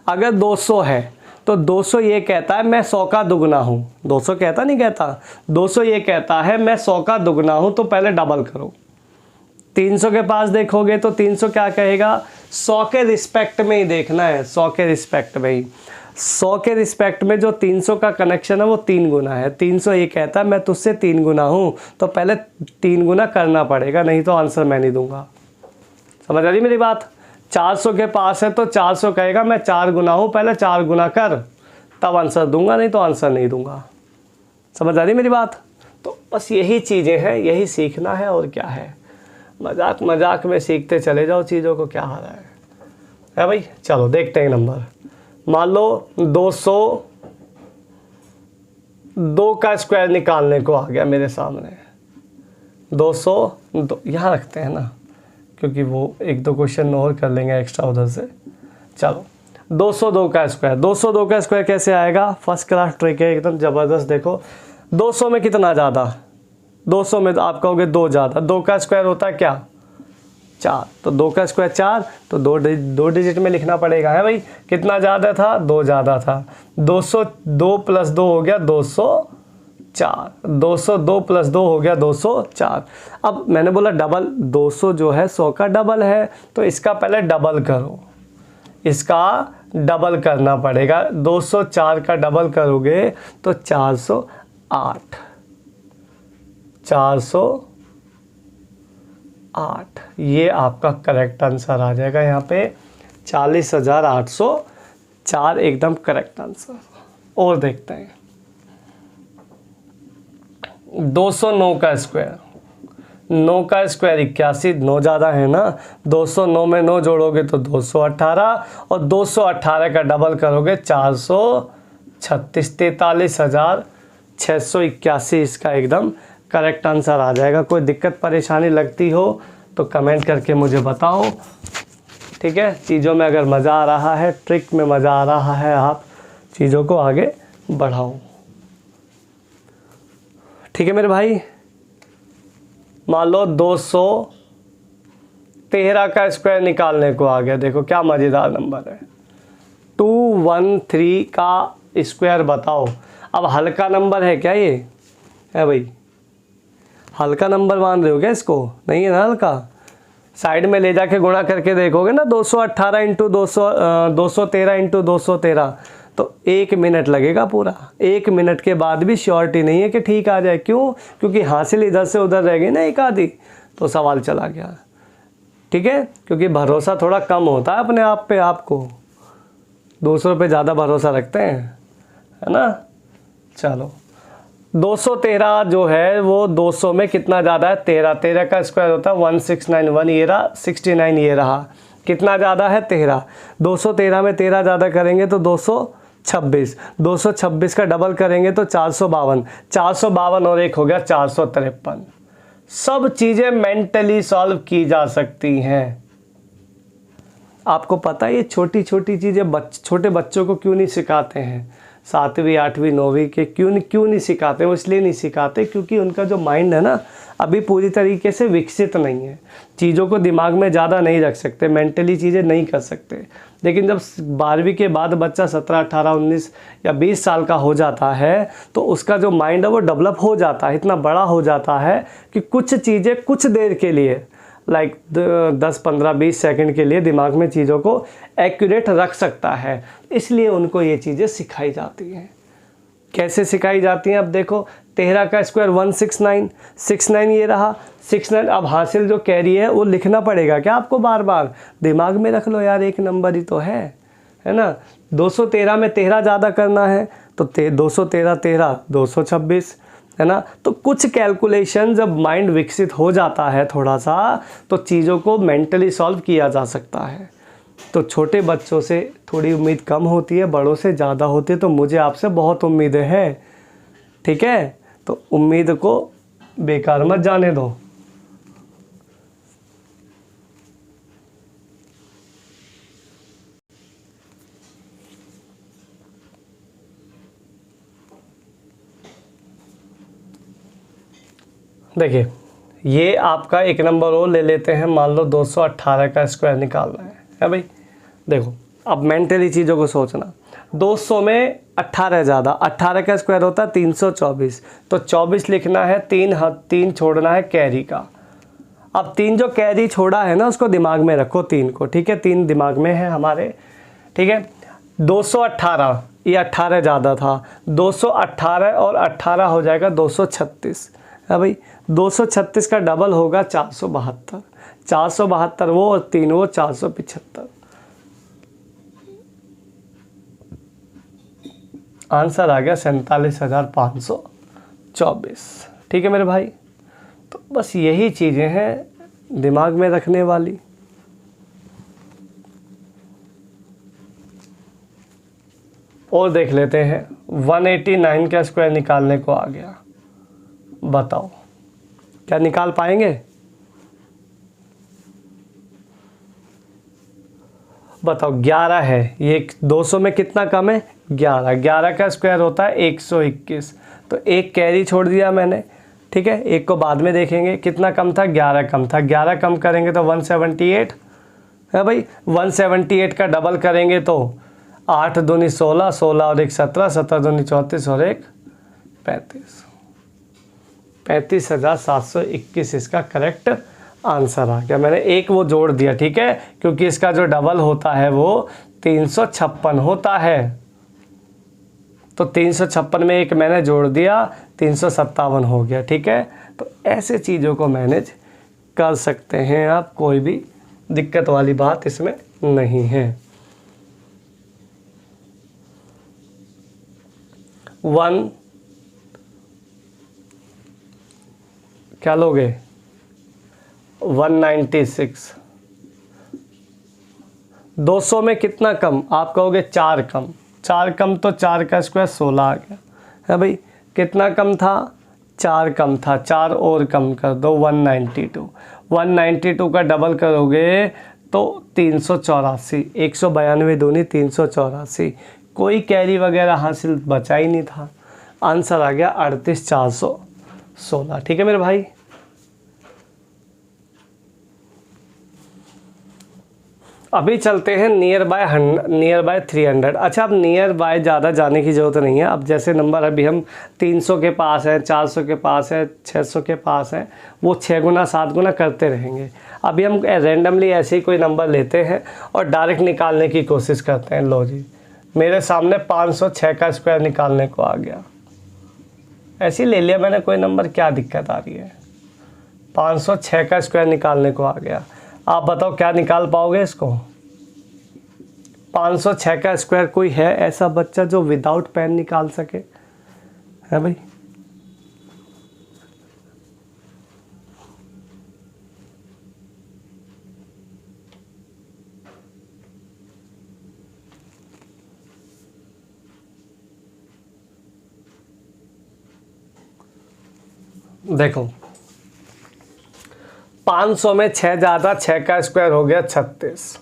अगर 200 है तो 200 ये कहता है मैं 100 का दुगना हूँ। 200 कहता नहीं कहता, 200 ये कहता है मैं 100 का दुगना हूँ, तो पहले डबल करो। 300 के पास देखोगे तो 300 क्या कहेगा? 100 के रिस्पेक्ट में ही देखना है, 100 के रिस्पेक्ट में ही। 100 के रिस्पेक्ट में जो 300 का कनेक्शन है वो 3 गुना है। 300 ये कहता है मैं तुझसे 3 गुना हूँ, तो पहले 3 गुना करना पड़ेगा, नहीं तो आंसर मैं नहीं दूंगा। समझ आ रही मेरी बात? 400 के पास है तो 400 कहेगा मैं 4 गुना हूँ, पहले 4 गुना कर तब आंसर दूंगा, नहीं तो आंसर नहीं दूंगा। समझ आ रही मेरी बात? तो बस यही चीज़ें हैं, यही सीखना है और क्या है। मजाक मजाक में सीखते चले जाओ चीज़ों को, क्या हाल है भाई। चलो देखते हैं नंबर। मान लो 202 का स्क्वायर निकालने को आ गया मेरे सामने। 202 यहाँ रखते हैं ना, क्योंकि वो 1-2 क्वेश्चन और कर लेंगे एक्स्ट्रा उधर से। चलो 202 का स्क्वायर, 202 का स्क्वायर कैसे आएगा? फर्स्ट क्लास ट्रिक है, एकदम ज़बरदस्त। देखो 200 में कितना ज़्यादा? 200 में आप कहोगे 2 ज़्यादा। 2 का स्क्वायर होता है क्या? 4, तो 2 का स्क्वायर 4, तो 2 डिजिट में लिखना पड़ेगा है भाई। कितना ज़्यादा था? 2 ज़्यादा था। 202 प्लस 2 हो गया 204, 202 प्लस 2 हो गया 204। अब मैंने बोला डबल, 200 जो है 100 का डबल है, तो इसका पहले डबल करो, इसका डबल करना पड़ेगा। 204 का डबल करोगे तो 408, 408 ये आपका करेक्ट आंसर आ जाएगा। यहाँ पे 40,804 एकदम करेक्ट आंसर। और देखते हैं 209 का स्क्वायर, 9 का स्क्वायर 81, 9 ज़्यादा है ना। 209 में 9 जोड़ोगे तो 218, और 218 का डबल करोगे 436, 43,681 इसका एकदम करेक्ट आंसर आ जाएगा। कोई दिक्कत परेशानी लगती हो तो कमेंट करके मुझे बताओ, ठीक है। चीज़ों में अगर मज़ा आ रहा है, ट्रिक में मज़ा आ रहा है, आप चीज़ों को आगे बढ़ाओ, ठीक है मेरे भाई। मान लो 213 का स्क्वायर निकालने को आ गया। देखो क्या मज़ेदार नंबर है। 213 का स्क्वायर बताओ। अब हल्का नंबर है क्या ये? है भाई, हल्का नंबर मान रहे हो क्या इसको? नहीं है ना हल्का। साइड में ले जाके गुणा करके देखोगे ना, 218 इंटू 213 इंटू 213, तो 1 मिनट लगेगा पूरा। 1 मिनट के बाद भी श्योरिटी नहीं है कि ठीक आ जाए। क्यों? क्योंकि हासिल इधर से उधर रह गई ना एक आधी, तो सवाल चला गया, ठीक है। क्योंकि भरोसा थोड़ा कम होता है अपने आप पे, आपको दूसरों पे ज़्यादा भरोसा रखते हैं, है ना। चलो 213 जो है वो 200 में कितना ज़्यादा है? 13, 13 का स्क्वायर होता है 1691, ये रहा 69, ये रहा कितना ज़्यादा है? 13। 213 में 13 ज़्यादा करेंगे तो 226, 226 का डबल करेंगे तो 452, 452 और 1 हो गया 453। सब चीज़ें मेंटली सॉल्व की जा सकती हैं। आपको पता है ये छोटी छोटी चीज़ें छोटे बच्चों को क्यों नहीं सिखाते हैं? 7वीं 8वीं 9वीं के क्यों नहीं सिखाते? वो इसलिए नहीं सिखाते क्योंकि उनका जो माइंड है ना अभी पूरी तरीके से विकसित नहीं है। चीज़ों को दिमाग में ज़्यादा नहीं रख सकते, मेंटली चीज़ें नहीं कर सकते। लेकिन जब 12वीं के बाद बच्चा 17, 18, 19 या 20 साल का हो जाता है तो उसका जो माइंड है वो डेवलप हो जाता है, इतना बड़ा हो जाता है कि कुछ चीज़ें कुछ देर के लिए लाइक 10 15 20 सेकंड के लिए दिमाग में चीज़ों को एक्यूरेट रख सकता है, इसलिए उनको ये चीज़ें सिखाई जाती हैं। कैसे सिखाई जाती हैं? अब देखो 13 का स्क्वायर 169, 69 ये रहा 69। अब हासिल जो कैरी है वो लिखना पड़ेगा क्या आपको? बार बार दिमाग में रख लो यार, एक नंबर ही तो है ना। 213 में 13 ज़्यादा करना है तो 213 13 226, है ना। तो कुछ कैलकुलेशन जब माइंड विकसित हो जाता है थोड़ा सा, तो चीज़ों को मेंटली सॉल्व किया जा सकता है। तो छोटे बच्चों से थोड़ी उम्मीद कम होती है, बड़ों से ज़्यादा होती है। तो मुझे आपसे बहुत उम्मीदें हैं, ठीक है। तो उम्मीद को बेकार मत जाने दो। देखिए ये आपका एक नंबर और ले लेते हैं, मान लो 218 का स्क्वायर निकालना है भाई। देखो अब मेंटली चीज़ों को सोचना, 200 में 18 ज़्यादा, 18 का स्क्वायर होता है 324, तो 24 लिखना है, 3 छोड़ना है कैरी का। अब 3 जो कैरी छोड़ा है ना उसको दिमाग में रखो, 3 को, ठीक है। 3 दिमाग में है हमारे, ठीक है। 218 ये 18 ज़्यादा था, 218 और 18 हो जाएगा 236 है भाई। 236 का डबल होगा 472, 472 वो और 3 वो 475। आंसर आ गया 47,524, ठीक है मेरे भाई। तो बस यही चीज़ें हैं दिमाग में रखने वाली। और देख लेते हैं, 189 का स्क्वायर निकालने को आ गया, बताओ क्या निकाल पाएंगे? बताओ 11 है, ये 200 में कितना कम है? 11, 11 का स्क्वायर होता है 121, तो एक कैरी छोड़ दिया मैंने, ठीक है। एक को बाद में देखेंगे, कितना कम था? 11 कम था, 11 कम करेंगे तो 178 है भाई। 178 का डबल करेंगे तो 8 दूनी 16, 16 और 1 17, 17 दूनी 34 और 1 35, 35,721 इसका करेक्ट आंसर आ गया। मैंने एक वो जोड़ दिया, ठीक है, क्योंकि इसका जो डबल होता है वो 356 होता है, तो 356 में एक मैंने जोड़ दिया, 357 हो गया, ठीक है। तो ऐसे चीज़ों को मैनेज कर सकते हैं आप, कोई भी दिक्कत वाली बात इसमें नहीं है। 1 क्या लोगे? 196। 200 में कितना कम? आप कहोगे 4 कम, 4 कम तो 4 का स्क्वायर 16 आ गया है भाई। कितना कम था? 4 कम था, 4 और कम कर दो 192, 192 का डबल करोगे तो 384, 192 दूनी 384, कोई कैरी वगैरह हासिल बचा ही नहीं था। आंसर आ गया 38,416, ठीक है मेरे भाई। अभी चलते हैं नियर बाय 300। अच्छा, अब नियर बाय ज़्यादा जाने की ज़रूरत नहीं है। अब जैसे नंबर अभी हम 300 के पास है, 400 के पास है, 600 के पास है, वो 6 गुना 7 गुना करते रहेंगे। अभी हम रैंडमली ऐसे ही कोई नंबर लेते हैं और डायरेक्ट निकालने की कोशिश करते हैं। लो जी, मेरे सामने 506 का स्क्वायर निकालने को आ गया, ऐसे ही ले लिया मैंने कोई नंबर, क्या दिक्कत आ रही है। 506 का स्क्वायर निकालने को आ गया, आप बताओ क्या निकाल पाओगे इसको? 506 का स्क्वायर कोई है ऐसा बच्चा जो विदाउट पेन निकाल सके? है भाई? देखो 500 में 6 ज़्यादा, 6 का स्क्वायर हो गया 36,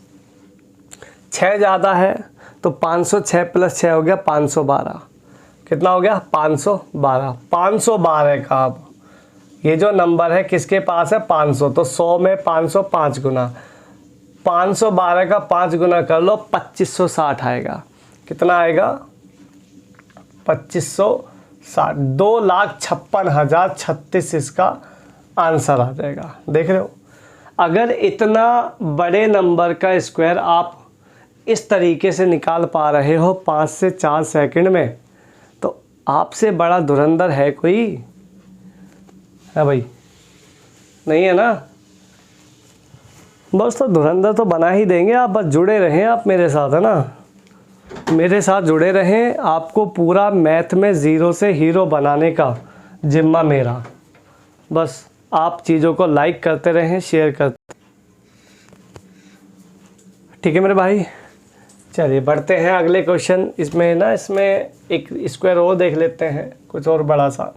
6 ज़्यादा है तो 506 प्लस 6 हो गया 512, कितना हो गया? 512। 512 का अब ये जो नंबर है किसके पास है? 500, तो 100 में 500 5 गुना, 512 का 5 गुना कर लो, 2560 आएगा। कितना आएगा? 2560, 2,56,036 इसका आंसर आ जाएगा। देख रहे हो? अगर इतना बड़े नंबर का स्क्वायर आप इस तरीके से निकाल पा रहे हो 5 से 4 सेकंड में, तो आपसे बड़ा धुरंधर है कोई? है भाई? नहीं है ना? बस तो धुरंधर तो बना ही देंगे आप, बस जुड़े रहें आप मेरे साथ, है ना? मेरे साथ जुड़े रहें, आपको पूरा मैथ में ज़ीरो से हीरो बनाने का जिम्मा मेरा। बस आप चीज़ों को लाइक करते रहें, शेयर करते। ठीक है मेरे भाई, चलिए बढ़ते हैं अगले क्वेश्चन। इसमें एक स्क्वायर और देख लेते हैं, कुछ और बड़ा सा।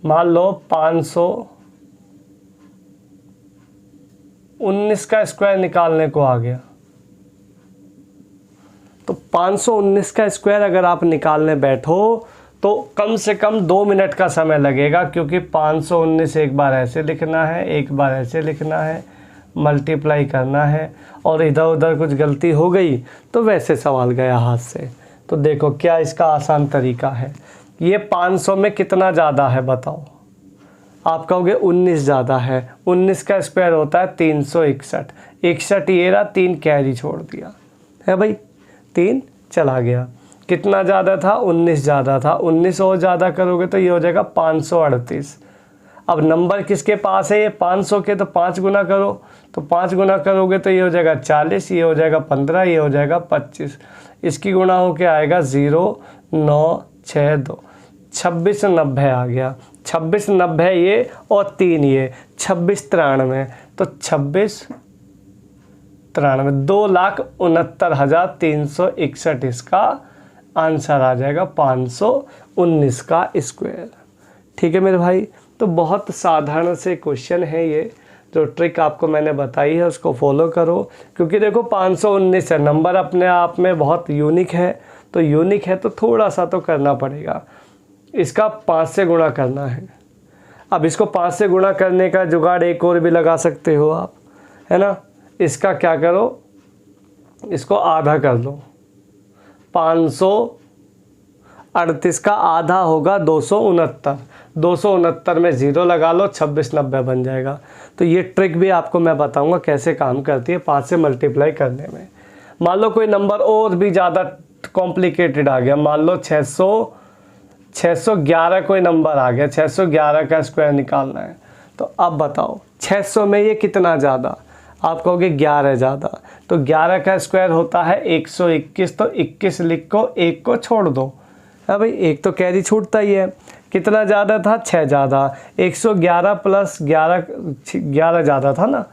मान लो 519 का स्क्वायर निकालने को आ गया। तो 519 का स्क्वायर अगर आप निकालने बैठो तो कम से कम 2 मिनट का समय लगेगा, क्योंकि 519 एक बार ऐसे लिखना है, एक बार ऐसे लिखना है, मल्टीप्लाई करना है, और इधर उधर कुछ गलती हो गई तो वैसे सवाल गया हाथ से। तो देखो क्या इसका आसान तरीका है। ये 500 में कितना ज़्यादा है बताओ? आप कहोगे 19 ज़्यादा है। 19 का स्क्वायर होता है 361। 61 ये रहा, 3 कैरी छोड़ दिया है भाई, 3 चला गया। कितना ज़्यादा था? 19 ज़्यादा था। 19 और ज़्यादा करोगे तो ये हो जाएगा 538। अब नंबर किसके पास है? ये 500 के, तो 5 गुना करो। तो 5 गुना करोगे तो ये हो जाएगा 40, ये हो जाएगा 15, ये हो जाएगा 25। इसकी गुणा होके आएगा 0962, 2690 आ गया। 2690 ये और 3 ये, 2693। तो 2693, 2,69,361 इसका आंसर आ जाएगा 519 का स्क्वायर। ठीक है मेरे भाई, तो बहुत साधारण से क्वेश्चन है ये। जो ट्रिक आपको मैंने बताई है उसको फॉलो करो, क्योंकि देखो 519 है, नंबर अपने आप में बहुत यूनिक है। तो यूनिक है तो थोड़ा सा तो करना पड़ेगा। इसका 5 से गुणा करना है। अब इसको 5 से गुणा करने का जुगाड़ एक और भी लगा सकते हो आप, है ना? इसका क्या करो, इसको आधा कर दो। 538 का आधा होगा 269। 269 में 0 लगा लो, 2690 बन जाएगा। तो ये ट्रिक भी आपको मैं बताऊंगा कैसे काम करती है 5 से मल्टीप्लाई करने में। मान लो कोई नंबर और भी ज़्यादा कॉम्प्लिकेटेड आ गया, मान लो 611 कोई नंबर आ गया, 611 का स्क्वायर निकालना है। तो अब बताओ 600 में ये कितना ज़्यादा? आप कहोगे 11 ज़्यादा। तो 11 का स्क्वायर होता है 121, तो 21 लिखो, 1 को छोड़ दो। हाँ भाई, 1 तो कैरी छूटता ही है। कितना ज़्यादा था? 6 ज़्यादा। 111 प्लस 11 ज़्यादा था ना।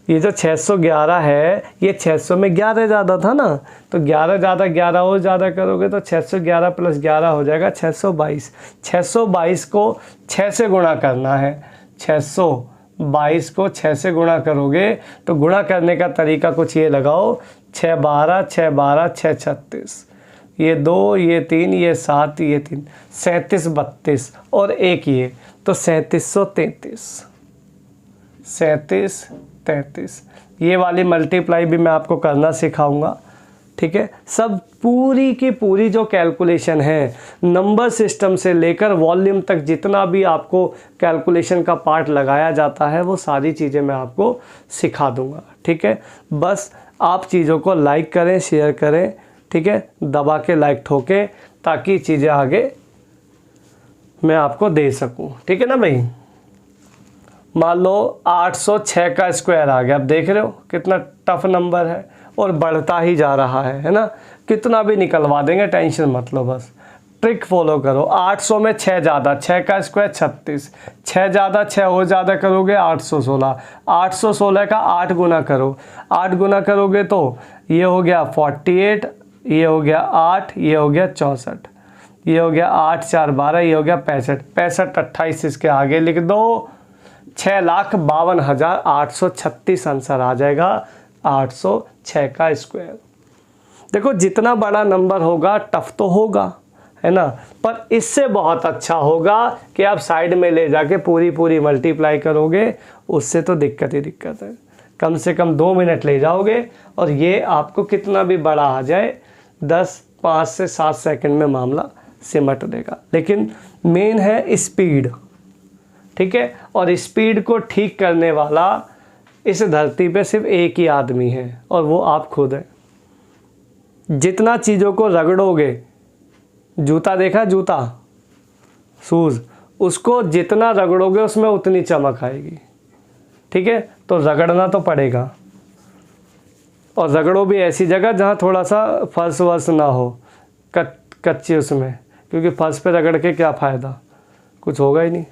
ये जो 611 है, ये 600 में 11 ज़्यादा था ना। तो 11 ज़्यादा, 11 और ज़्यादा करोगे तो 611 प्लस 11 हो जाएगा 622। 622 को 6 से गुणा करना है। 622 को 6 से गुणा करोगे तो गुणा करने का तरीका कुछ ये लगाओ, 6 12, 6 12, 6 36, ये 2, ये 3, ये 7, ये 3, 37 32 और 1 ये, तो 3733। 3733 ये वाली मल्टीप्लाई भी मैं आपको करना सिखाऊंगा। ठीक है, सब पूरी की पूरी जो कैलकुलेशन है, नंबर सिस्टम से लेकर वॉल्यूम तक जितना भी आपको कैलकुलेशन का पार्ट लगाया जाता है, वो सारी चीज़ें मैं आपको सिखा दूंगा। ठीक है, बस आप चीज़ों को लाइक करें, शेयर करें। ठीक है, दबा के लाइक ठोके, ताकि चीज़ें आगे मैं आपको दे सकूं। ठीक है ना भाई? मान लो 806 का स्क्वायर आ गया। अब देख रहे हो कितना टफ नंबर है और बढ़ता ही जा रहा है ना? कितना भी निकलवा देंगे, टेंशन मत लो, बस ट्रिक फॉलो करो। 800 में 6 ज़्यादा, 6 का स्क्वायर 36, 6 ज़्यादा, 6 और ज़्यादा करोगे 816। 816 का 8 गुना करो, 8 गुना करोगे तो ये हो गया 48, ये हो गया 8, ये हो गया 64, ये हो गया 8 4 12, ये हो गया 65, 65 28 इसके आगे लिख दो, 6,52,836 आंसर आ जाएगा 806 का स्क्वायर। देखो जितना बड़ा नंबर होगा टफ तो होगा, है ना, पर इससे बहुत अच्छा होगा कि आप साइड में ले जाके पूरी मल्टीप्लाई करोगे, उससे तो दिक्कत ही दिक्कत है। कम से कम 2 मिनट ले जाओगे और ये आपको कितना भी बड़ा आ जाए 5 से 7 सेकंड में मामला सिमट देगा। लेकिन मेन है स्पीड, ठीक है। और स्पीड को ठीक करने वाला इस धरती पे सिर्फ एक ही आदमी है और वो आप खुद हैं। जितना चीज़ों को रगड़ोगे, जूता देखा, जूता, शूज़, उसको जितना रगड़ोगे उसमें उतनी चमक आएगी, ठीक है। तो रगड़ना तो पड़ेगा, और रगड़ो भी ऐसी जगह जहाँ थोड़ा सा फर्श वर्श ना हो, कच्ची उसमें, क्योंकि फर्श पे रगड़ के क्या फ़ायदा, कुछ होगा ही नहीं।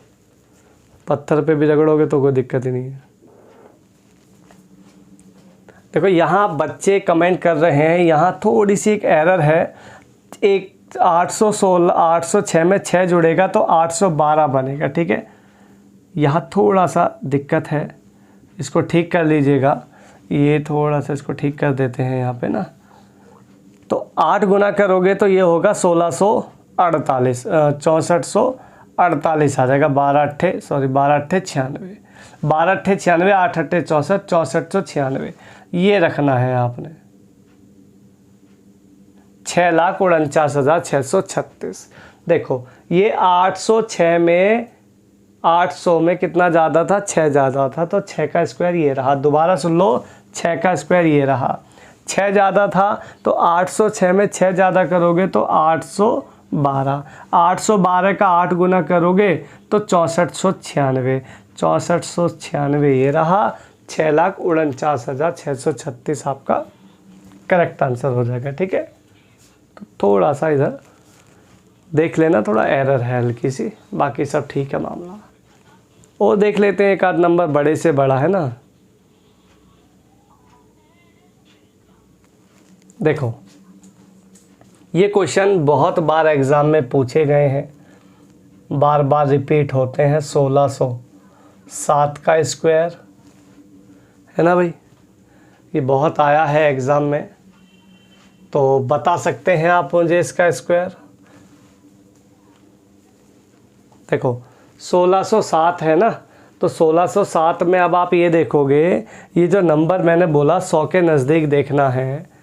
पत्थर पे भी रगड़ोगे तो कोई दिक्कत ही नहीं है। देखो यहाँ बच्चे कमेंट कर रहे हैं, यहाँ थोड़ी सी एक एरर है। एक 806 में 6 जुड़ेगा तो 812 बनेगा, ठीक है। यहाँ थोड़ा सा दिक्कत है, इसको ठीक कर लीजिएगा। ये थोड़ा सा इसको ठीक कर देते हैं यहाँ पे ना। तो 8 गुना करोगे तो ये होगा 1648, 6448 आ जाएगा। 12 अट्ठे 96, 12 अट्ठे 96, 8 अट्ठे 64, 6496 ये रखना है आपने। 6,49,636। देखो ये 806 में 800 में कितना ज़्यादा था, 6 ज़्यादा था, तो 6 का स्क्वायर ये रहा। दोबारा सुन लो, 6 का स्क्वायर ये रहा। 6 ज़्यादा था तो 806 में 6 ज़्यादा करोगे तो 812। 812 का 8 गुना करोगे तो 6496, 6496 ये रहा। 6,49,636 आपका करेक्ट आंसर हो जाएगा, ठीक है। तो थोड़ा सा इधर देख लेना, थोड़ा एरर है हल्की सी, बाकी सब ठीक है मामला। और देख लेते हैं एक आध नंबर बड़े से बड़ा है ना। देखो ये क्वेश्चन बहुत बार एग्ज़ाम में पूछे गए हैं, बार बार रिपीट होते हैं। 1607 का स्क्वायर है ना भाई, ये बहुत आया है एग्ज़ाम में, तो बता सकते हैं आप मुझे इसका स्क्वायर। देखो 1607 है ना, तो 1607 में अब आप ये देखोगे, ये जो नंबर मैंने बोला 100 के नज़दीक देखना है,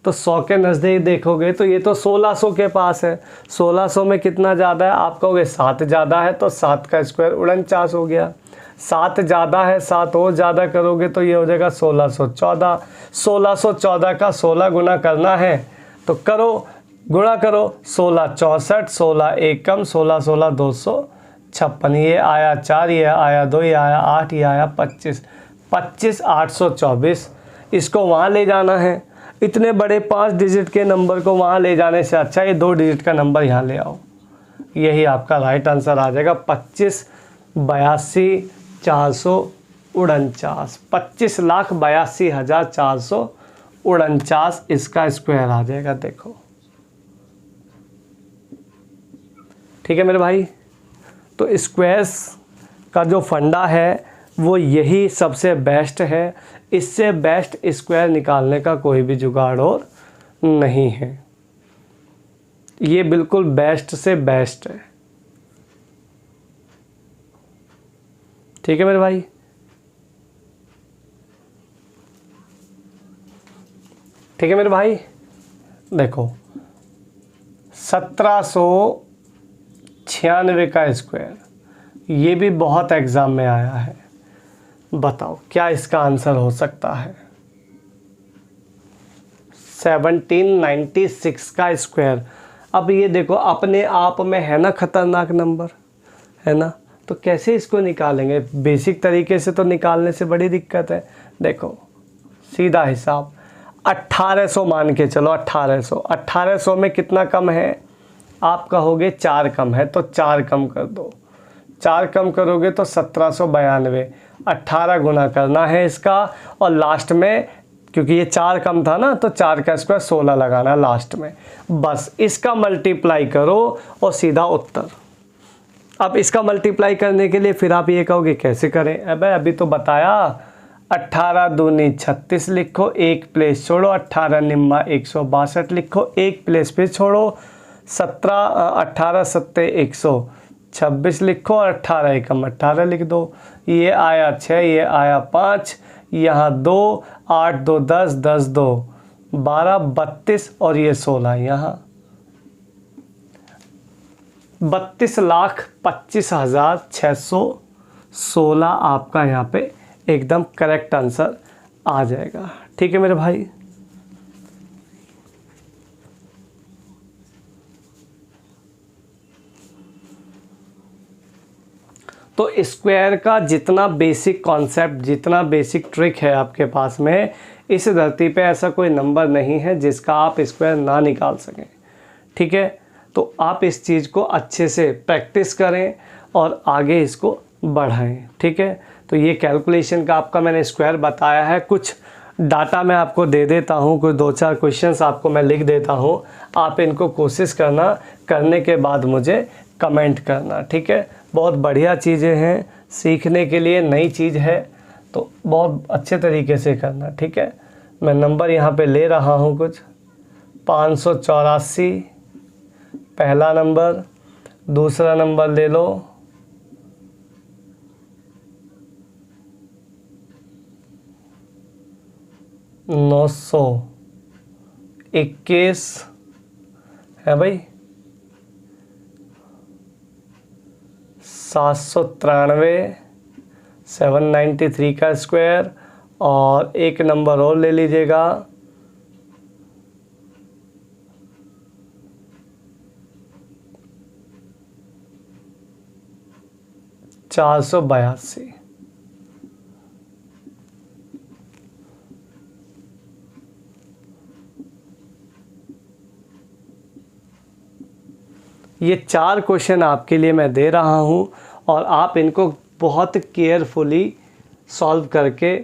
तो 100 के नज़दीक देखोगे तो ये तो 1600 के पास है। 1600 में कितना ज़्यादा है, आप कहोगे 7 ज़्यादा है, तो 7 का स्क्वायर 49 हो गया। 7 ज़्यादा है, 7 और ज़्यादा करोगे तो ये हो जाएगा 1614। 1614 का 16 गुना करना है तो करो, गुणा करो। 16 64, 16 एकम, 16 16 256, ये आया 4, ये आया 2, ये आया 8, ये आया 25, 25 824। इसको वहाँ ले जाना है। इतने बड़े 5 डिजिट के नंबर को वहाँ ले जाने से अच्छा ये 2 डिजिट का नंबर यहाँ ले आओ, यही आपका राइट आंसर आ जाएगा। 25,82,449, 25,82,449 इसका स्क्वायर आ जाएगा। देखो ठीक है मेरे भाई। तो स्क्वायर्स का जो फंडा है वो यही सबसे बेस्ट है, इससे बेस्ट स्क्वायर निकालने का कोई भी जुगाड़ और नहीं है। ये बिल्कुल बेस्ट से बेस्ट है, ठीक है मेरे भाई। ठीक है मेरे भाई। देखो 1796 का स्क्वायर, ये भी बहुत एग्ज़ाम में आया है। बताओ क्या इसका आंसर हो सकता है। 1796 का स्क्वायर। अब ये देखो अपने आप में है ना खतरनाक नंबर, है ना, तो कैसे इसको निकालेंगे। बेसिक तरीके से तो निकालने से बड़ी दिक्कत है। देखो सीधा हिसाब 1800 मान के चलो। 1800 में कितना कम है, आप कहोगे 4 कम है, तो 4 कम कर दो। 4 कम करोगे तो 1792। 18 गुना करना है इसका, और लास्ट में क्योंकि ये 4 कम था ना, तो 4 का स्क्वायर 16 लगाना लास्ट में। बस इसका मल्टीप्लाई करो और सीधा उत्तर। अब इसका मल्टीप्लाई करने के लिए फिर आप ये कहोगे कैसे करें। अभी तो बताया, 18 दूनी 36 लिखो, एक प्लेस छोड़ो। 18 निम्मा 162 लिखो, एक प्लेस पे छोड़ो। 18 सत्ते 126 लिखो, और 18 एकम 18 लिख दो। ये आया 6, ये आया 5, यहाँ 2, 8 2 10, 10 2 12, 32, और ये 16 यहाँ। 32,25,616 आपका यहाँ पे एकदम करेक्ट आंसर आ जाएगा। ठीक है मेरे भाई। तो स्क्वायर का जितना बेसिक कॉन्सेप्ट, जितना बेसिक ट्रिक है आपके पास में, इस धरती पे ऐसा कोई नंबर नहीं है जिसका आप स्क्वायर ना निकाल सकें। ठीक है, तो आप इस चीज़ को अच्छे से प्रैक्टिस करें और आगे इसको बढ़ाएं। ठीक है, तो ये कैलकुलेशन का आपका मैंने स्क्वायर बताया है। कुछ डाटा मैं आपको दे देता हूँ, कुछ 2-4 क्वेश्चंस आपको मैं लिख देता हूँ, आप इनको कोशिश करना, करने के बाद मुझे कमेंट करना। ठीक है, बहुत बढ़िया चीज़ें हैं, सीखने के लिए नई चीज़ है, तो बहुत अच्छे तरीके से करना। ठीक है, मैं नंबर यहाँ पे ले रहा हूँ कुछ 584 पहला नंबर, दूसरा नंबर ले लो 921 है भाई, 793 793 का स्क्वायर, और एक नंबर और ले लीजिएगा 482। ये 4 क्वेश्चन आपके लिए मैं दे रहा हूँ और आप इनको बहुत केयरफुली सॉल्व करके,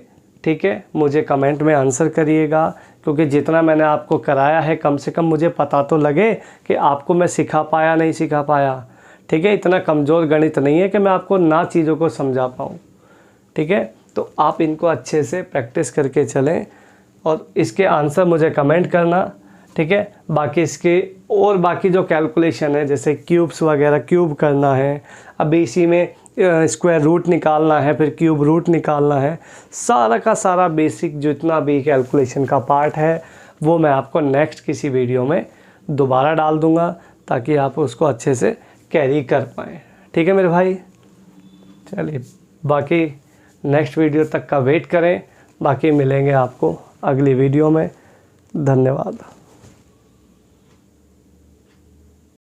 ठीक है, मुझे कमेंट में आंसर करिएगा, क्योंकि जितना मैंने आपको कराया है कम से कम मुझे पता तो लगे कि आपको मैं सिखा पाया नहीं सिखा पाया। ठीक है, इतना कमज़ोर गणित नहीं है कि मैं आपको ना चीज़ों को समझा पाऊँ। ठीक है, तो आप इनको अच्छे से प्रैक्टिस करके चलें और इसके आंसर मुझे कमेंट करना। ठीक है, बाकी इसके और बाकी जो कैलकुलेशन है, जैसे क्यूब्स वगैरह, क्यूब करना है, अभी इसी में स्क्वायर रूट निकालना है, फिर क्यूब रूट निकालना है, सारा का सारा बेसिक जितना भी कैलकुलेशन का पार्ट है वो मैं आपको नेक्स्ट किसी वीडियो में दोबारा डाल दूंगा, ताकि आप उसको अच्छे से कैरी कर पाएँ। ठीक है मेरे भाई, चलिए बाकी नेक्स्ट वीडियो तक का वेट करें, बाकी मिलेंगे आपको अगली वीडियो में। धन्यवाद।